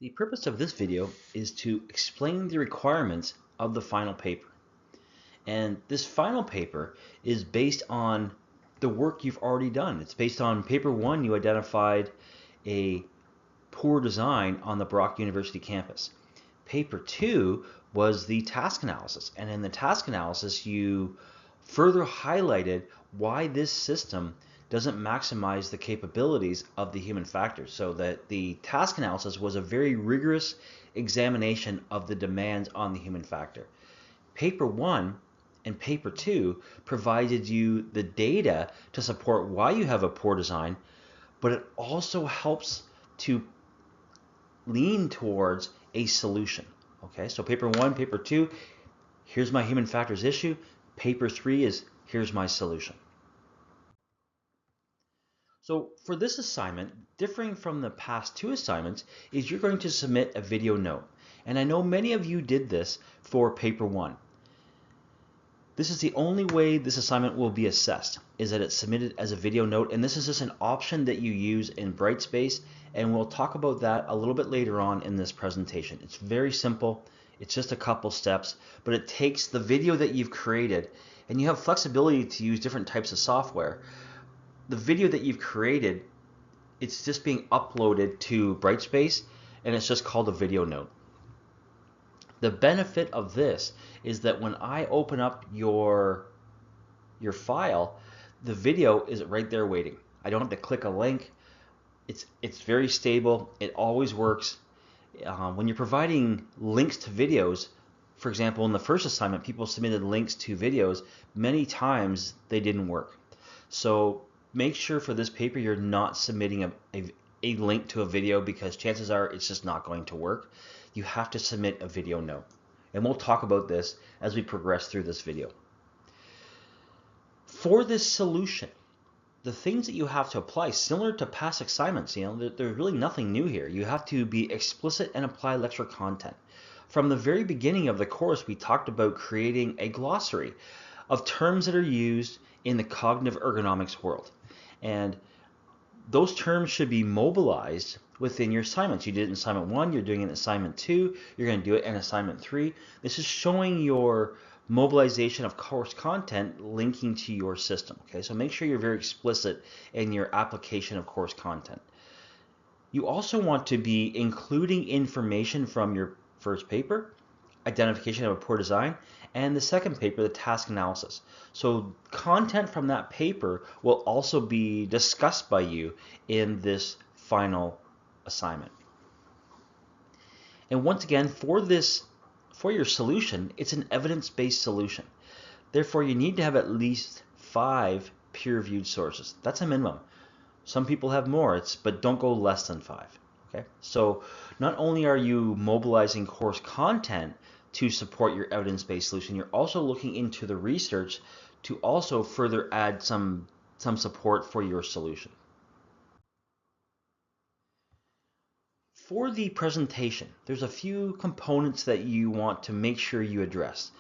The purpose of this video is to explain the requirements of the final paper. And this final paper is based on the work you've already done. It's based on paper one. You identified a poor design on the Brock University campus. Paper two was the task analysis. And in the task analysis, you further highlighted why this system doesn't maximize the capabilities of the human factors. So that the task analysis was a very rigorous examination of the demands on the human factor. Paper one and paper two provided you the data to support why you have a poor design, but it also helps to lean towards a solution. Okay, so paper one, paper two, here's my human factors issue. Paper three is here's my solution. So for this assignment, differing from the past two assignments, is you're going to submit a video note. And I know many of you did this for paper one. This is the only way this assignment will be assessed, is that it's submitted as a video note, and this is just an option that you use in Brightspace, and we'll talk about that a little bit later on in this presentation. It's very simple, it's just a couple steps, but it takes the video that you've created, and you have flexibility to use different types of software. The video that you've created, it's just being uploaded to Brightspace, and it's just called a video note. The benefit of this is that when I open up your file, the video is right there waiting. I don't have to click a link. It's very stable. It always works. When you're providing links to videos, for example, in the first assignment, people submitted links to videos. Many times they didn't work. So make sure for this paper you're not submitting a link to a video, because chances are it's just not going to work. You have to submit a video note. And we'll talk about this as we progress through this video. For this solution, the things that you have to apply, similar to past assignments, there's really nothing new here. You have to be explicit and apply lecture content. From the very beginning of the course, we talked about creating a glossary of terms that are used in the cognitive ergonomics world. And those terms should be mobilized within your assignments. You did it in assignment one, you're doing it in assignment two, you're going to do it in assignment three. This is showing your mobilization of course content linking to your system. Okay, so make sure you're very explicit in your application of course content. You also want to be including information from your first paper, identification of a poor design, and the second paper, the task analysis. So content from that paper will also be discussed by you in this final assignment. And once again, for your solution, it's an evidence-based solution. Therefore, you need to have at least 5 peer-reviewed sources. That's a minimum. Some people have more, but don't go less than 5. Okay? So not only are you mobilizing course content to support your evidence-based solution, you're also looking into the research to also further add some support for your solution. For the presentation, there's a few components that you want to make sure you address.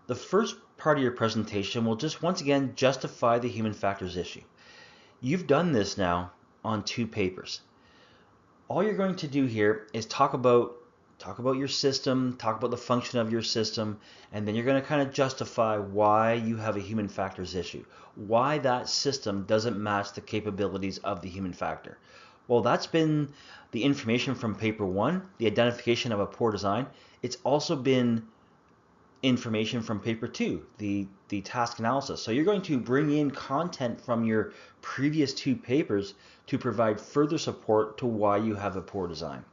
The first part of your presentation will just once again justify the human factors issue. You've done this now on 2 papers. All you're going to do here is talk about your system, talk about the function of your system, and then you're going to kind of justify why you have a human factors issue, why that system doesn't match the capabilities of the human factor. Well, that's been the information from paper one, the identification of a poor design. It's also been information from paper two, the task analysis. So you're going to bring in content from your previous 2 papers to provide further support to why you have a poor design.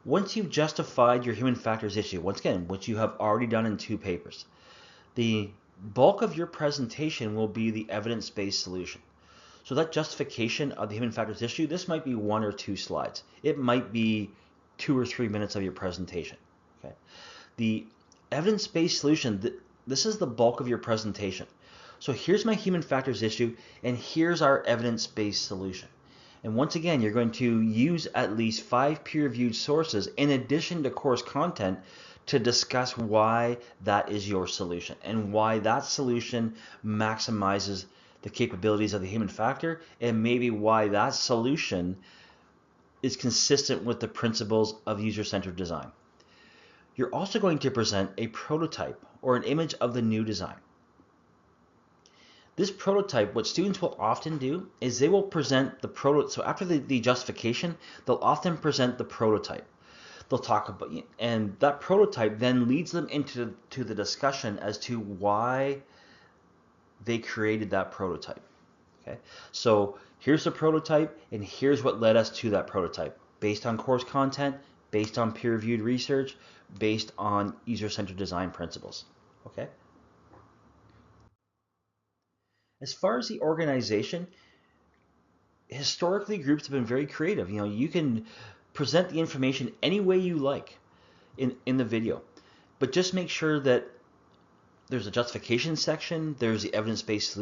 Once you've justified your human factors issue, once again, which you have already done in 2 papers, the bulk of your presentation will be the evidence-based solution. So that justification of the human factors issue, this might be 1 or 2 slides. It might be 2 or 3 minutes of your presentation. Okay. The evidence-based solution, this is the bulk of your presentation. So here's my human factors issue, and here's our evidence-based solution. And once again, you're going to use at least 5 peer-reviewed sources in addition to course content to discuss why that is your solution and why that solution maximizes the capabilities of the human factor, and maybe why that solution is consistent with the principles of user-centered design. You're also going to present a prototype or an image of the new design. This prototype, what students will often do is they will present the prototype. So after the justification, they'll often present the prototype. They'll talk about, and that prototype then leads them into the discussion as to why they created that prototype. Okay, so here's the prototype, and here's what led us to that prototype, based on course content, based on peer-reviewed research, based on user-centered design principles. Okay. As far as the organization, historically groups have been very creative. You can present the information any way you like in the video, but just make sure that there's a justification section, there's the evidence-based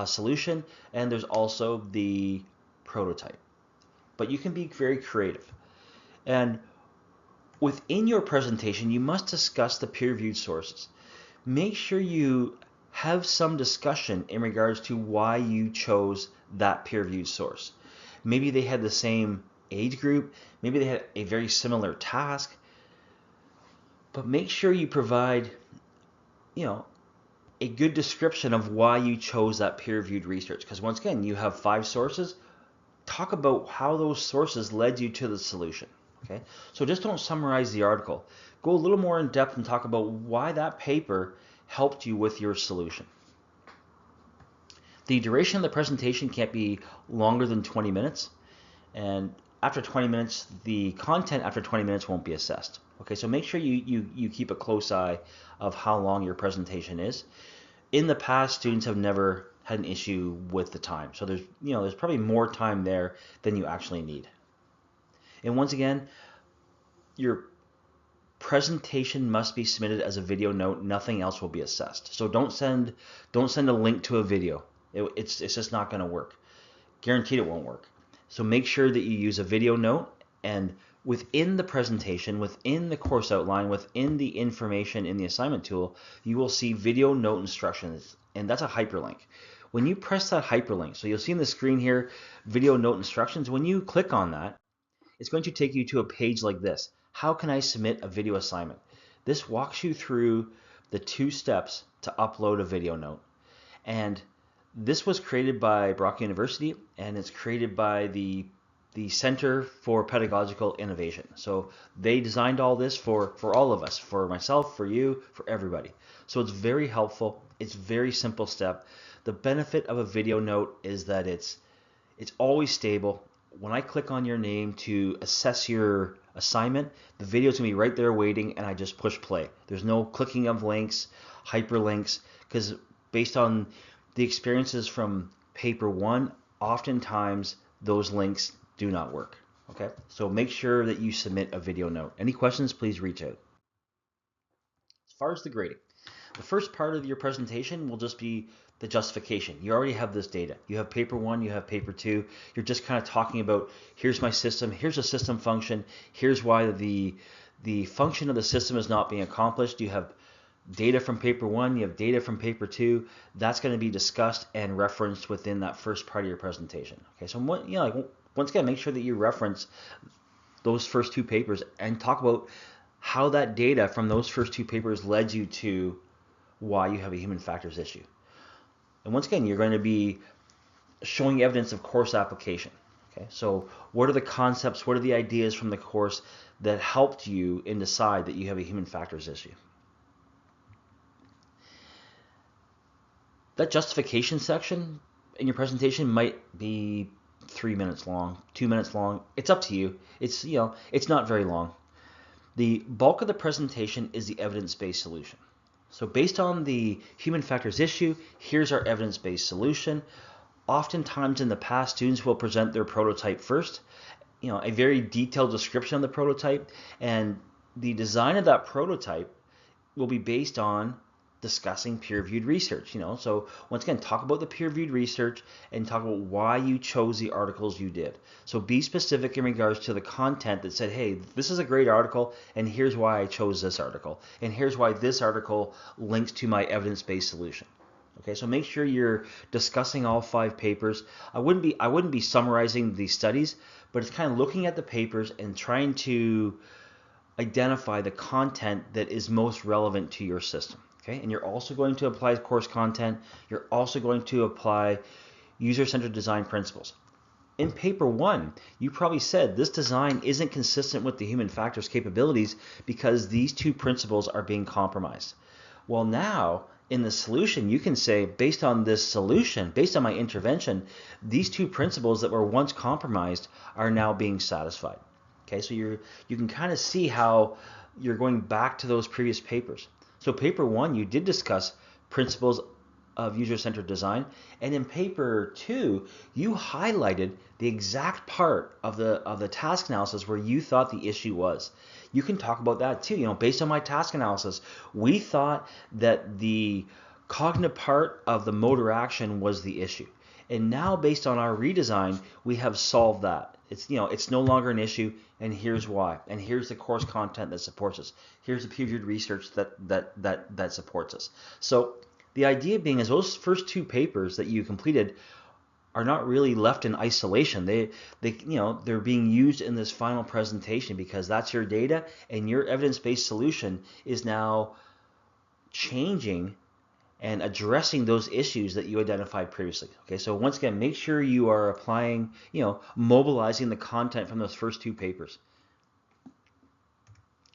solution, and there's also the prototype. But you can be very creative. And within your presentation, you must discuss the peer-reviewed sources. Make sure you have some discussion in regards to why you chose that peer-reviewed source. Maybe they had the same age group, maybe they had a very similar task, but make sure you provide, a good description of why you chose that peer-reviewed research. Because once again, you have 5 sources. Talk about how those sources led you to the solution. Okay, so just don't summarize the article. Go a little more in depth and talk about why that paper helped you with your solution. The duration of the presentation can't be longer than 20 minutes, and after 20 minutes, the content after 20 minutes won't be assessed. Okay, so make sure you keep a close eye of how long your presentation is. In the past, students have never had an issue with the time, so there's probably more time there than you actually need. And once again, your presentation must be submitted as a video note. Nothing else will be assessed. So don't send a link to a video. It's just not going to work. Guaranteed it won't work. So make sure that you use a video note, and within the presentation, within the course outline, within the information in the assignment tool, you will see video note instructions, and that's a hyperlink. When you press that hyperlink, so you'll see on the screen here, video note instructions, when you click on that, it's going to take you to a page like this. How can I submit a video assignment? This walks you through the 2 steps to upload a video note. And this was created by Brock University, and it's created by the Center for Pedagogical Innovation. So they designed all this for all of us, for myself, for you, for everybody. So it's very helpful. It's a very simple step. The benefit of a video note is that it's always stable. When I click on your name to assess your assignment, the video is going to be right there waiting, and I just push play. There's no clicking of links, hyperlinks, because based on the experiences from paper 1, oftentimes those links do not work. Okay, so make sure that you submit a video note. Any questions, please reach out. As far as the grading, the first part of your presentation will just be the justification. You already have this data. You have paper 1, you have paper 2. You're just kind of talking about, here's my system, here's a system function, here's why the function of the system is not being accomplished. You have data from paper 1, you have data from paper 2. That's going to be discussed and referenced within that first part of your presentation. Okay, so once again, make sure that you reference those first 2 papers and talk about how that data from those first 2 papers led you to why you have a human factors issue. And once again, you're going to be showing evidence of course application. Okay, so what are the concepts, what are the ideas from the course that helped you in decide that you have a human factors issue? That justification section in your presentation might be 3 minutes long, 2 minutes long. It's up to you. It's not very long. The bulk of the presentation is the evidence-based solution. So based on the human factors issue, here's our evidence-based solution. Oftentimes in the past, students will present their prototype first, a very detailed description of the prototype, and the design of that prototype will be based on discussing peer-reviewed research. So once again, talk about the peer-reviewed research and talk about why you chose the articles you did. So be specific in regards to the content that said, hey, this is a great article, and here's why I chose this article, and here's why this article links to my evidence-based solution. Okay, so make sure you're discussing all 5 papers. I wouldn't be summarizing the studies, but it's kind of looking at the papers and trying to identify the content that is most relevant to your system. Okay, and you're also going to apply course content. You're also going to apply user-centered design principles. In paper 1, you probably said this design isn't consistent with the human factors capabilities because these two principles are being compromised. Well, now in the solution, you can say, based on this solution, based on my intervention, these two principles that were once compromised are now being satisfied. Okay, so you can kind of see how you're going back to those previous papers. So paper 1, you did discuss principles of user-centered design, and in paper 2, you highlighted the exact part of the task analysis where you thought the issue was. You can talk about that too. You know, based on my task analysis, we thought that the cognitive part of the motor action was the issue. And now based on our redesign, we have solved that. It's no longer an issue, and here's why. And here's the course content that supports us. Here's the peer-reviewed research that supports us. So the idea being is those first two papers that you completed are not really left in isolation. They're being used in this final presentation because that's your data, and your evidence-based solution is now changing and addressing those issues that you identified previously. Okay, so once again, make sure you are applying, mobilizing the content from those first two papers.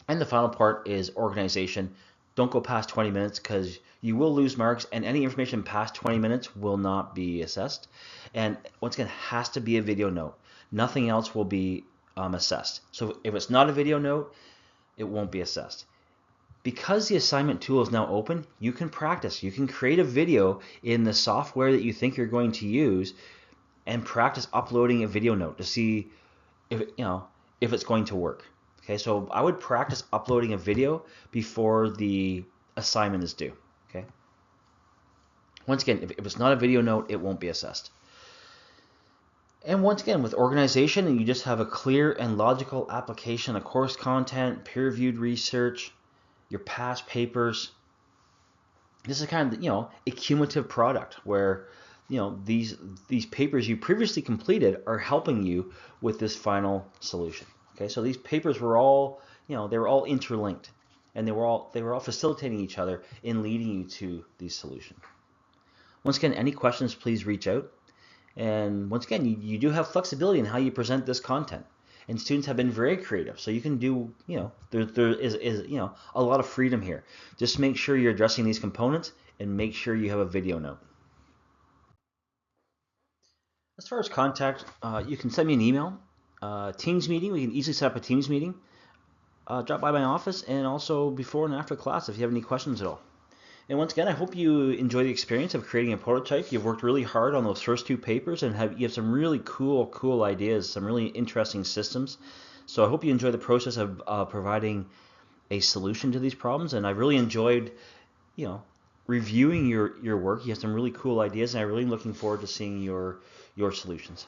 And the final part is organization. Don't go past 20 minutes because you will lose marks, and any information past 20 minutes will not be assessed. And once again, it has to be a video note. Nothing else will be assessed. So if it's not a video note, it won't be assessed. Because the assignment tool is now open, you can practice. You can create a video in the software that you think you're going to use and practice uploading a video note to see if it's going to work. Okay, so I would practice uploading a video before the assignment is due. Okay. Once again, if it's not a video note, it won't be assessed. And once again, with organization, you just have a clear and logical application of course content, peer-reviewed research, your past papers. This is kind of a cumulative product where these papers you previously completed are helping you with this final solution. Okay, so these papers were all they were all interlinked, and they were all facilitating each other in leading you to these solutions. Once again, any questions, please reach out. And once again, you do have flexibility in how you present this content. And students have been very creative, so you can do, there is a lot of freedom here. Just make sure you're addressing these components and make sure you have a video note. As far as contact, you can send me an email, Teams meeting. We can easily set up a Teams meeting. Drop by my office, and also before and after class if you have any questions at all. And once again, I hope you enjoy the experience of creating a prototype. You've worked really hard on those first two papers and you have some really cool ideas, some really interesting systems. So I hope you enjoy the process of providing a solution to these problems. And I really enjoyed, reviewing your work. You have some really cool ideas, and I'm really looking forward to seeing your solutions.